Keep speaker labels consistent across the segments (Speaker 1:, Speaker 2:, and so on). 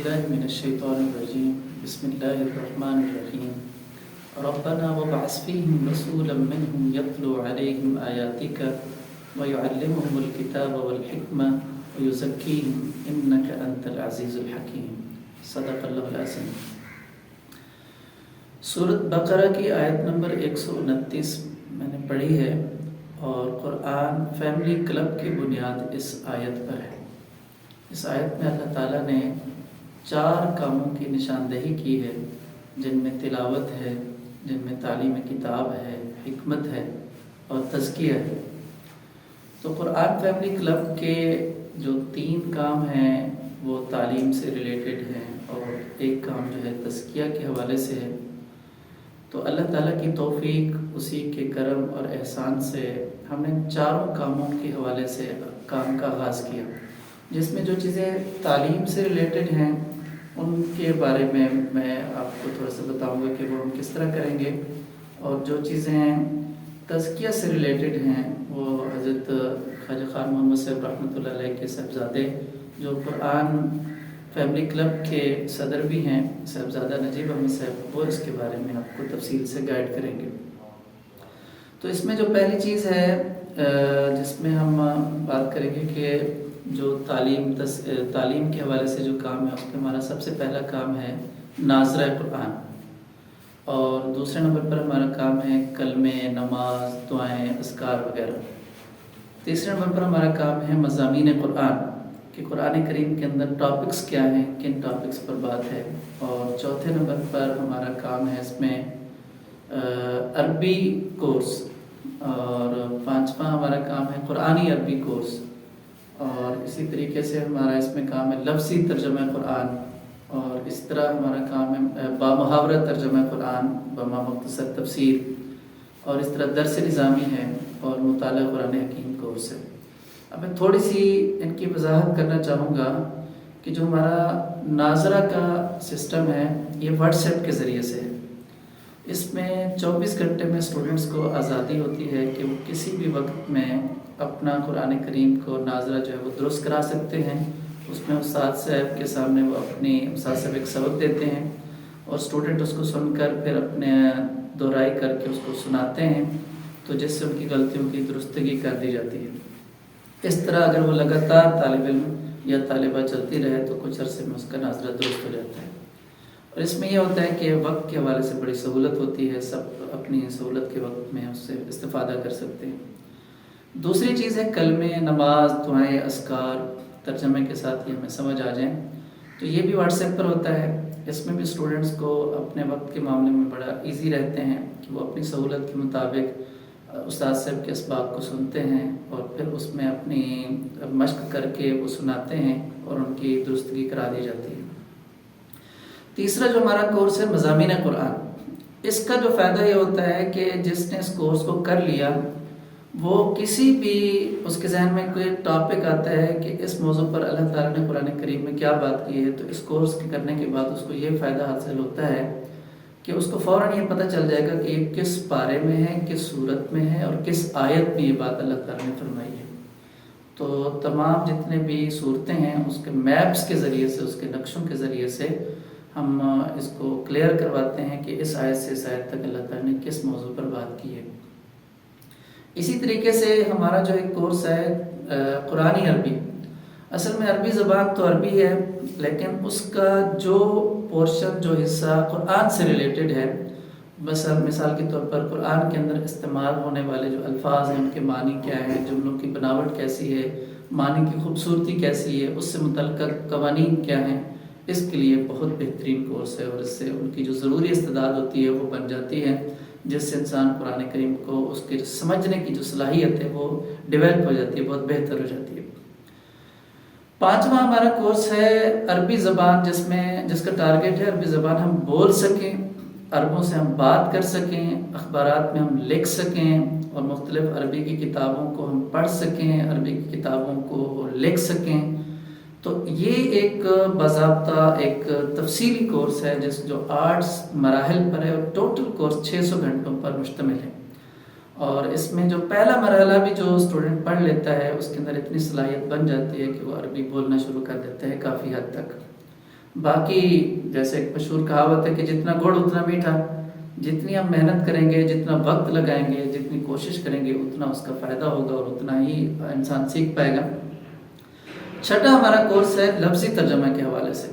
Speaker 1: بالله من الشيطان الرجيم بسم الله الرحمن الرحيم ربنا وابعث فيهم رسولا منهم يتلو عليهم آياتك ويعلمهم الكتاب والحكمة ويزكيهم إنك أنت العزيز الحكيم صدق اللہ العظیم۔ سورۃ بقرہ کی آیت نمبر 129 میں نے پڑھی ہے، اور قرآن فیملی کلب کی بنیاد اس آیت پر ہے۔ اس آیت میں اللہ تعالیٰ نے 4 کاموں کی نشاندہی کی ہے، جن میں تلاوت ہے، جن میں تعلیم کتاب ہے، حکمت ہے اور تزکیہ ہے۔ تو قرآن فیملی کلب کے جو 3 کام ہیں وہ تعلیم سے ریلیٹڈ ہیں، اور ایک کام جو ہے تزکیہ کے حوالے سے ہے۔ تو اللہ تعالیٰ کی توفیق، اسی کے کرم اور احسان سے ہم نے 4 کاموں کے حوالے سے کام کا آغاز کیا، جس میں جو چیزیں تعلیم سے ریلیٹڈ ہیں ان کے بارے میں آپ کو تھوڑا سا بتاؤں گا کہ وہ ہم کس طرح کریں گے، اور جو چیزیں تزکیہ سے ریلیٹڈ ہیں وہ حضرت خواجہ خان محمد صاحب رحمۃ اللہ علیہ کے صاحبزادے، جو قرآن فیملی کلب کے صدر بھی ہیں، صاحبزادہ نجیب احمد صاحب، وہ اس کے بارے میں آپ کو تفصیل سے گائیڈ کریں گے۔ تو اس میں جو پہلی چیز ہے جس میں ہم بات کریں گے کہ جو تعلیم کے حوالے سے جو کام ہے، اس میں ہمارا سب سے پہلا کام ہے ناظرہ قرآن، اور دوسرے نمبر پر ہمارا کام ہے کلمے، نماز، دعائیں، اذکار وغیرہ۔ تیسرے نمبر پر ہمارا کام ہے مضامین قرآن، کہ قرآن کریم کے اندر ٹاپکس کیا ہیں، کن ٹاپکس پر بات ہے۔ اور چوتھے نمبر پر ہمارا کام ہے اس میں عربی کورس، اور 5واں ہمارا کام ہے قرآنی عربی کورس، اور اسی طریقے سے ہمارا اس میں کام ہے لفظی ترجمہ قرآن، اور اس طرح ہمارا کام ہے بامحاورہ ترجمہ قرآن، بما مختصر تفسیر، اور اس طرح درس نظامی ہے، اور مطالعہ قرآن حکیم کورس ہے۔ اب میں تھوڑی سی ان کی وضاحت کرنا چاہوں گا کہ جو ہمارا ناظرہ کا سسٹم ہے یہ واٹس ایپ کے ذریعے سے ہے۔ اس میں 24 گھنٹے میں اسٹوڈنٹس کو آزادی ہوتی ہے کہ وہ کسی بھی وقت میں اپنا قرآن کریم کو ناظرہ جو ہے وہ درست کرا سکتے ہیں۔ اس میں استاد صاحب کے سامنے وہ اپنی استاد صاحب ایک سبق دیتے ہیں، اور اسٹوڈنٹ اس کو سن کر پھر اپنے دہرائی کر کے اس کو سناتے ہیں، تو جس سے ان کی غلطیوں کی درستگی کر دی جاتی ہے۔ اس طرح اگر وہ لگاتار طالب علم یا طالبہ چلتی رہے تو کچھ عرصے میں اس کا ناظرہ درست ہو جاتا ہے۔ اور اس میں یہ ہوتا ہے کہ وقت کے حوالے سے بڑی سہولت ہوتی ہے، سب اپنی سہولت کے وقت میں اس سے استفادہ کر سکتے ہیں۔ دوسری چیز ہے کلمے، نماز، دعائیں، اذکار، ترجمے کے ساتھ یہ ہمیں سمجھ آ جائیں، تو یہ بھی واٹس ایپ پر ہوتا ہے۔ اس میں بھی اسٹوڈنٹس کو اپنے وقت کے معاملے میں بڑا ایزی رہتے ہیں کہ وہ اپنی سہولت کے مطابق استاد صاحب کے اسباق کو سنتے ہیں، اور پھر اس میں اپنی مشق کر کے وہ سناتے ہیں، اور ان کی درستگی کرا دی جاتی ہے۔ تیسرا جو ہمارا کورس ہے مضامین قرآن، اس کا جو فائدہ یہ ہوتا ہے کہ جس نے اس کورس کو کر لیا، وہ کسی بھی اس کے ذہن میں کوئی ٹاپک آتا ہے کہ اس موضوع پر اللہ تعالیٰ نے قرآن کریم میں کیا بات کی ہے، تو اس کورس کے کرنے کے بعد اس کو یہ فائدہ حاصل ہوتا ہے کہ اس کو فوراً یہ پتہ چل جائے گا کہ یہ کس پارے میں ہے، کس صورت میں ہے، اور کس آیت میں یہ بات اللہ تعالیٰ نے فرمائی ہے۔ تو تمام جتنے بھی صورتیں ہیں اس کے میپس کے ذریعے سے، اس کے نقشوں کے ذریعے سے ہم اس کو کلیئر کرواتے ہیں کہ اس آیت سے اس آیت تک اللہ تعالیٰ نے کس موضوع پر بات کی ہے۔ اسی طریقے سے ہمارا جو ایک کورس ہے قرآنی عربی، اصل میں عربی زبان تو عربی ہے، لیکن اس کا جو پورشن، جو حصہ قرآن سے ریلیٹڈ ہے، مثال کے طور پر قرآن کے اندر استعمال ہونے والے جو الفاظ ہیں ان کے معنی کیا ہیں، جملوں کی بناوٹ کیسی ہے، معنی کی خوبصورتی کیسی ہے، اس سے متعلقہ قوانین کیا ہیں، اس کے لیے بہت بہترین کورس ہے، اور اس سے ان کی جو ضروری استعداد ہوتی ہے وہ بن جاتی ہے، جس سے انسان قرآن کریم کو اس کے سمجھنے کی جو صلاحیت ہے وہ ڈیولپ ہو جاتی ہے، بہت بہتر ہو جاتی ہے۔ 5واں ہمارا کورس ہے عربی زبان، جس کا ٹارگیٹ ہے عربی زبان ہم بول سکیں، عربوں سے ہم بات کر سکیں، اخبارات میں ہم لکھ سکیں، اور مختلف عربی کی کتابوں کو ہم پڑھ سکیں، عربی کی کتابوں کو لکھ سکیں۔ تو یہ ایک باضابطہ ایک تفصیلی کورس ہے جو 8 مراحل پر ہے، اور ٹوٹل کورس 600 گھنٹوں پر مشتمل ہے۔ اور اس میں جو پہلا مرحلہ بھی جو اسٹوڈنٹ پڑھ لیتا ہے، اس کے اندر اتنی صلاحیت بن جاتی ہے کہ وہ عربی بولنا شروع کر دیتا ہے کافی حد تک۔ باقی جیسے ایک مشہور کہاوت ہے کہ جتنا گڑ اتنا میٹھا، جتنی ہم محنت کریں گے، جتنا وقت لگائیں گے، جتنی کوشش کریں گے، اتنا اس کا فائدہ ہوگا اور اتنا ہی انسان سیکھ پائے گا۔ چھٹا ہمارا کورس ہے لفظی ترجمہ کے حوالے سے۔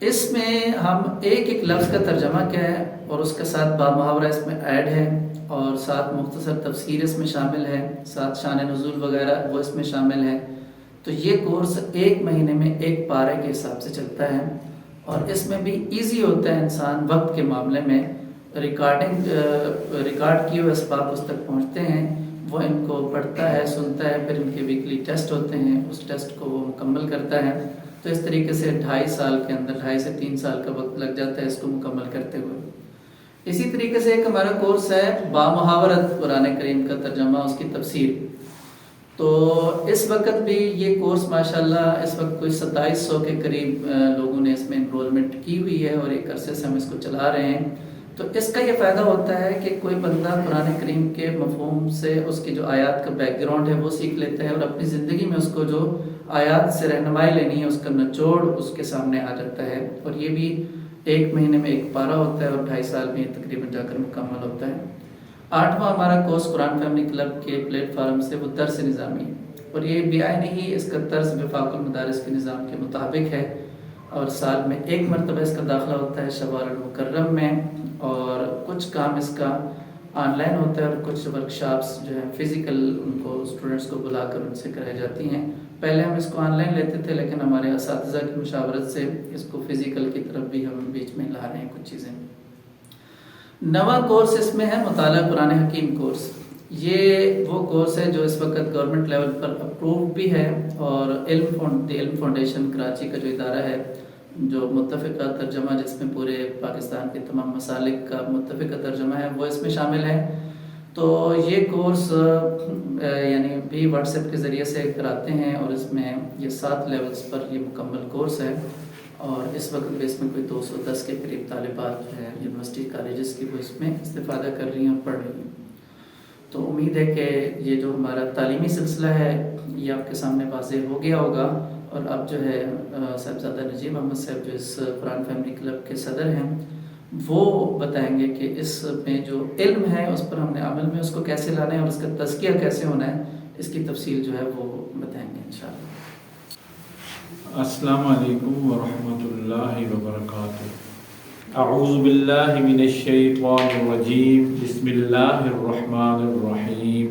Speaker 1: اس میں ہم ایک ایک لفظ کا ترجمہ کیا ہے اور اس کے ساتھ بامحاورہ اس میں ایڈ ہے، اور ساتھ مختصر تفسیر اس میں شامل ہے، ساتھ شان نزول وغیرہ وہ اس میں شامل ہے۔ تو یہ کورس 1 مہینے میں 1 پارے کے حساب سے چلتا ہے، اور اس میں بھی ایزی ہوتا ہے انسان وقت کے معاملے میں۔ ریکارڈ کیے ہوئے اسباق اس تک پہنچتے ہیں، وہ ان کو پڑھتا ہے، سنتا ہے، پھر ان کے ویکلی ٹیسٹ ہوتے ہیں، اس ٹیسٹ کو وہ مکمل کرتا ہے۔ تو اس طریقے سے 2.5 سال کے اندر 2.5 سے 3 سال کا وقت لگ جاتا ہے اس کو مکمل کرتے ہوئے۔ اسی طریقے سے ایک ہمارا کورس ہے بامحاورت قرآن کریم کا ترجمہ، اس کی تفسیر۔ تو اس وقت بھی یہ کورس ماشاءاللہ اس وقت کوئی 2700 کے قریب لوگوں نے اس میں انرولمنٹ کی ہوئی ہے، اور ایک عرصے سے ہم اس کو چلا رہے ہیں۔ تو اس کا یہ فائدہ ہوتا ہے کہ کوئی بندہ قرآن کریم کے مفہوم سے اس کی جو آیات کا بیک گراؤنڈ ہے وہ سیکھ لیتا ہے، اور اپنی زندگی میں اس کو جو آیات سے رہنمائی لینی ہے اس کا نچوڑ اس کے سامنے آ جاتا ہے۔ اور یہ بھی 1 مہینے میں 1 پارہ ہوتا ہے، اور 2.5 سال میں تقریباً جا کر مکمل ہوتا ہے۔ 8واں ہمارا کورس قرآن فیملی کلب کے پلیٹ فارم سے وہ درس نظامی، اور یہ بیان ہی اس کا طرز وفاق المدارس کے نظام کے مطابق ہے، اور سال میں 1 مرتبہ اس کا داخلہ ہوتا ہے شوال المکرم میں، اور کچھ کام اس کا آن لائن ہوتا ہے، اور کچھ ورکشاپس جو ہیں فزیکل ان کو اسٹوڈنٹس کو بلا کر ان سے کرائی جاتی ہیں۔ پہلے ہم اس کو آن لائن لیتے تھے، لیکن ہمارے اساتذہ کی مشاورت سے اس کو فزیکل کی طرف بھی ہم بیچ میں لا رہے ہیں کچھ چیزیں۔ 9واں کورس اس میں ہے مطالعہ قرآن حکیم کورس۔ یہ وہ کورس ہے جو اس وقت گورنمنٹ لیول پر اپروو بھی ہے، اور علم فاؤنڈیشن کراچی کا جو ادارہ ہے جو متفقہ ترجمہ جس میں پورے پاکستان کے تمام مسالک کا متفقہ ترجمہ ہے وہ اس میں شامل ہے۔ تو یہ کورس یعنی بھی واٹس ایپ کے ذریعے سے کراتے ہیں، اور اس میں یہ 7 لیولز پر یہ مکمل کورس ہے، اور اس وقت بھی اس میں کوئی 210 کے قریب طالبات جو ہے یونیورسٹی کالجز کی وہ اس میں استفادہ کر رہی ہیں اور پڑھ رہی ہیں۔ تو امید ہے کہ یہ جو ہمارا تعلیمی سلسلہ ہے یہ آپ کے سامنے واضح ہو گیا ہوگا، اور اب جو ہے صاحبزادہ نجیب احمد صاحب جو اس قرآن فیملی کلب کے صدر ہیں وہ بتائیں گے کہ اس میں جو علم ہے اس پر ہم نے عمل میں اس کو کیسے لانا ہے، اور اس کا تزکیہ کیسے ہونا ہے، اس کی تفصیل جو ہے وہ بتائیں گے انشاءاللہ۔
Speaker 2: السلام علیکم ورحمۃ اللہ وبرکاتہ۔ اعوذ باللہ من الشیطان الرجیم، بسم اللہ الرحمن الرحیم۔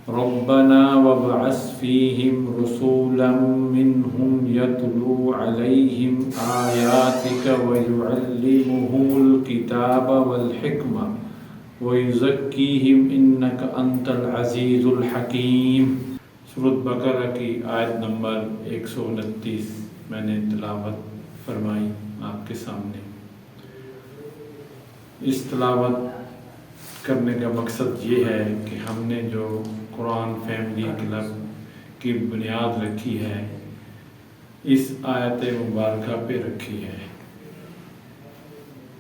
Speaker 2: ربنا وابعث فیہم رسولا منہم یتلو علیہم آیاتک ویعلمہم الکتاب والحکمہ ویزکیہم انک انت العزیز الحکیم۔ سورۃ بقرہ کی آیت نمبر 129 میں نے تلاوت فرمائی آپ کے سامنے۔ اس تلاوت کرنے کا مقصد یہ ہے کہ ہم نے جو قرآن فیملی کلب کی بنیاد رکھی ہے اس آیت مبارکہ پہ رکھی ہے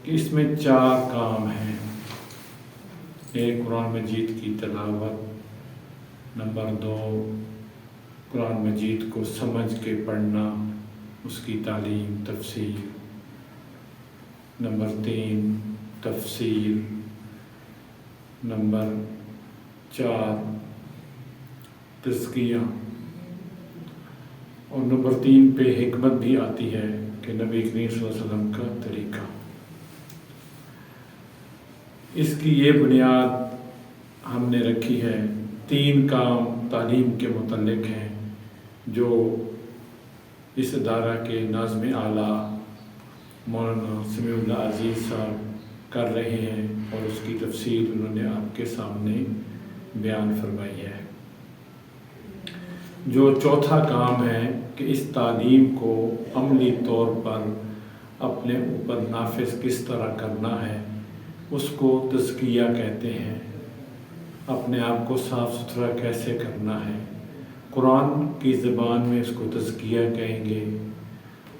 Speaker 2: کہ اس میں 4 کام ہیں۔ ایک قرآن مجید کی تلاوت، نمبر 2 قرآن مجید کو سمجھ کے پڑھنا، اس کی تعلیم تفسیر، نمبر 3 تفسیر، نمبر 4 تزکیہ، اور نمبر 3 پہ حکمت بھی آتی ہے کہ نبی کریم صلی اللہ علیہ وسلم کا طریقہ۔ اس کی یہ بنیاد ہم نے رکھی ہے۔ 3 کام تعلیم کے متعلق ہیں جو اس ادارہ کے ناظم اعلیٰ مولانا سمیع اللہ عزیز صاحب کر رہے ہیں، اور اس کی تفصیل انہوں نے آپ کے سامنے بیان فرمائی ہے۔ جو چوتھا کام ہے کہ اس تعلیم کو عملی طور پر اپنے اوپر نافذ کس طرح کرنا ہے، اس کو تزکیہ کہتے ہیں۔ اپنے آپ کو صاف ستھرا کیسے کرنا ہے، قرآن کی زبان میں اس کو تزکیہ کہیں گے،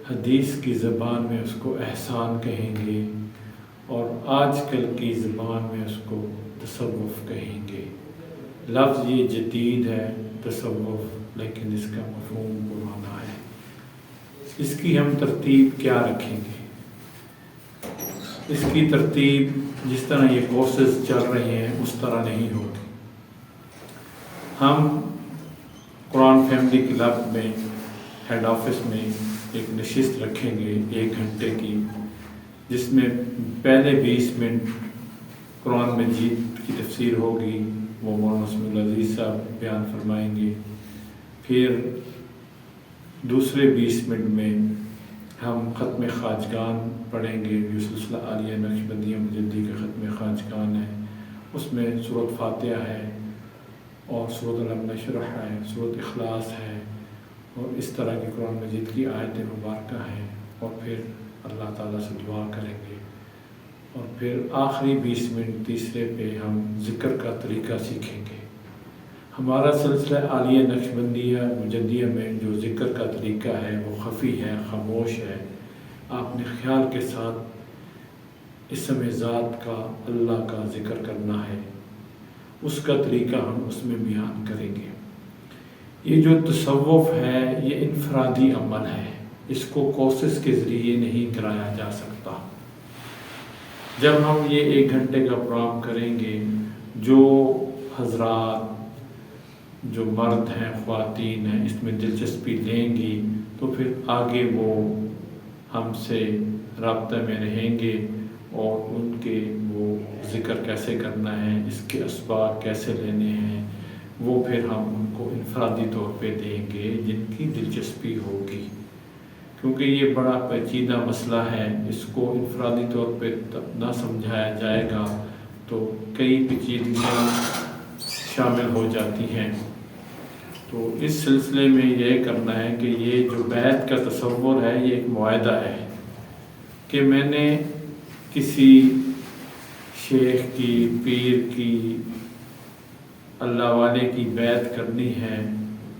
Speaker 2: حدیث کی زبان میں اس کو احسان کہیں گے، اور آج کل کی زبان میں اس کو تصوف کہیں گے۔ لفظ یہ جدید ہے تصوف، لیکن اس کا مفہوم پرانا ہے۔ اس کی ہم ترتیب کیا رکھیں گے؟ اس کی ترتیب جس طرح یہ کورسز چل رہے ہیں اس طرح نہیں ہوگی۔ ہم قرآن فیملی کلب میں ہیڈ آفس میں ایک نشست رکھیں گے 1 گھنٹے کی، جس میں پہلے 20 منٹ قرآن مجید کی تفسیر ہوگی، وہ مولانا اسماعیل العزیز صاحب بیان فرمائیں گے۔ پھر دوسرے 20 منٹ میں ہم ختم خواجگان پڑھیں گے، جو سلسلہ عالیہ نقشبندیہ مجدی کا ختم خواجگان ہے۔ اس میں سورۃ فاتحہ ہے اور سورۃ الم نشرح ہے، سورۃ اخلاص ہے، اور اس طرح کی قرآن مجید کی آیت مبارکہ ہیں، اور پھر اللہ تعالیٰ سے دعا کریں گے، اور پھر آخری 20 منٹ تیسرے پہ ہم ذکر کا طریقہ سیکھیں گے۔ ہمارا سلسلہ عالیہ نقشبندیہ مجدیہ میں جو ذکر کا طریقہ ہے وہ خفی ہے، خاموش ہے۔ آپ نے خیال کے ساتھ اسم ذات کا، اللہ کا ذکر کرنا ہے، اس کا طریقہ ہم اس میں بیان کریں گے۔ یہ جو تصوف ہے یہ انفرادی عمل ہے، اس کو کورسز کے ذریعے نہیں کرایا جا سکتا۔ جب ہم یہ 1 گھنٹے کا پروگرام کریں گے، جو حضرات، جو مرد ہیں، خواتین ہیں، اس میں دلچسپی لیں گی تو پھر آگے وہ ہم سے رابطہ میں رہیں گے، اور ان کے وہ ذکر کیسے کرنا ہے، اس کے اسباق کیسے لینے ہیں، وہ پھر ہم ان کو انفرادی طور پہ دیں گے جن کی دلچسپی ہوگی، کیونکہ یہ بڑا پیچیدہ مسئلہ ہے۔ اس کو انفرادی طور پہ نہ سمجھایا جائے گا تو کئی پیچیدگیاں شامل ہو جاتی ہیں۔ تو اس سلسلے میں یہ کرنا ہے کہ یہ جو بیعت کا تصور ہے یہ ایک معاہدہ ہے کہ میں نے کسی شیخ کی، پیر کی، اللہ والے کی بیعت کرنی ہے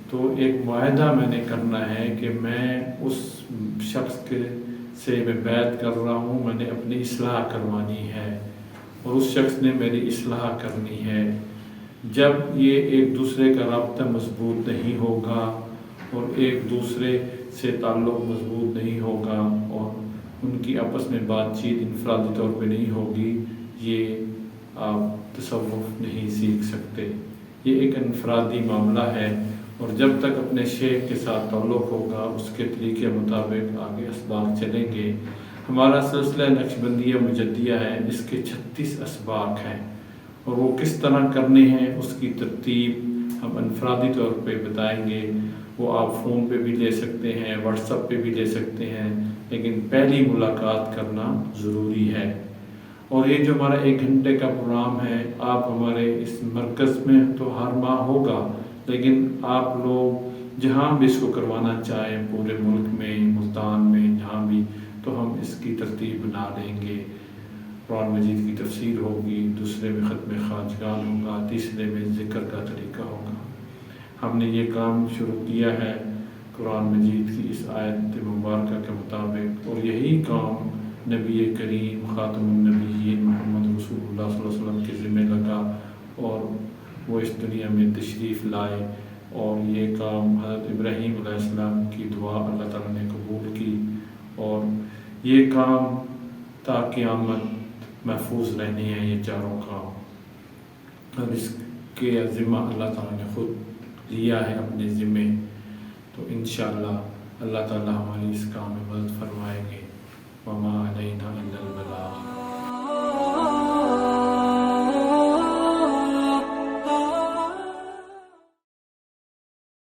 Speaker 2: تو ایک معاہدہ میں نے کرنا ہے کہ میں اس شخص کے سے میں بیعت کر رہا ہوں، میں نے اپنی اصلاح کروانی ہے اور اس شخص نے میری اصلاح کرنی ہے۔ جب یہ ایک دوسرے کا رابطہ مضبوط نہیں ہوگا اور ایک دوسرے سے تعلق مضبوط نہیں ہوگا اور ان کی آپس میں بات چیت انفرادی طور پہ نہیں ہوگی، یہ آپ تصوف نہیں سیکھ سکتے۔ یہ ایک انفرادی معاملہ ہے، اور جب تک اپنے شیخ کے ساتھ تعلق ہوگا اس کے طریقے مطابق آگے اسباق چلیں گے۔ ہمارا سلسلہ نقشبندیہ مجدیہ ہے، اس کے 36 اسباق ہیں، اور وہ کس طرح کرنے ہیں اس کی ترتیب ہم انفرادی طور پہ بتائیں گے۔ وہ آپ فون پہ بھی لے سکتے ہیں، واٹس ایپ پہ بھی لے سکتے ہیں، لیکن پہلی ملاقات کرنا ضروری ہے۔ اور یہ جو ہمارا 1 گھنٹے کا پروگرام ہے، آپ ہمارے اس مرکز میں تو ہر ماہ ہوگا، لیکن آپ لوگ جہاں بھی اس کو کروانا چاہیں، پورے ملک میں، ملتان میں، جہاں بھی، تو ہم اس کی ترتیب بنا لیں گے۔ قرآن مجید کی تفسیر ہوگی، دوسرے میں ختم خواجگان ہوگا، تیسرے میں ذکر کا طریقہ ہوگا۔ ہم نے یہ کام شروع کیا ہے قرآن مجید کی اس آیت مبارکہ کے مطابق، اور یہی کام نبی کریم خاتم النبیین محمد رسول اللہ صلی اللہ علیہ وسلم کے ذمہ لگا، اور وہ اس دنیا میں تشریف لائے، اور یہ کام حضرت ابراہیم علیہ السلام کی دعا اللہ تعالیٰ نے قبول کی، اور یہ کام تا قیامت محفوظ رہنے ہیں یہ چاروں کام، اور اس کے ذمہ اللہ تعالیٰ نے خود لیا ہے اپنے ذمے۔ تو انشاءاللہ اللہ تعالیٰ ہماری اس کام